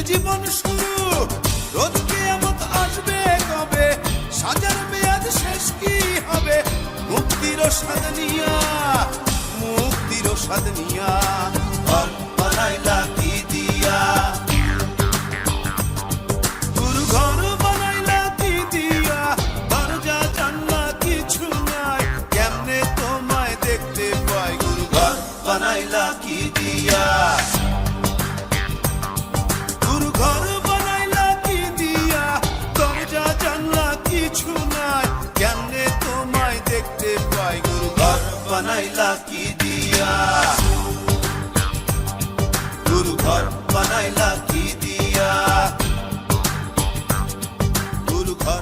জীবন শুরু, রোজ কিয়ামত আসবে কবে, সাজার মেয়াদ শেষ কি হবে, মুক্তির স্বাদ নিয়া, মুক্তির স্বাদ নিয়া, ঘর বানাইলা কি দিয়া, গুরু ঘর বানাইলা কি দিয়া, দরজা জানলা কিছু নাই, কেমনে তোমায় দেখতে পাই, গুরু ঘর বানাইলা কি দিয়া, গুরু ঘর বানাইলা কি দিয়া, দরজা জানলা কিছু নাই, কেমনে তোমায় দেখতে পাই, গুরু ঘর বানাইলা কি দিয়া, গুরু ঘর বানাইলা কি দিয়া, গুরু ঘর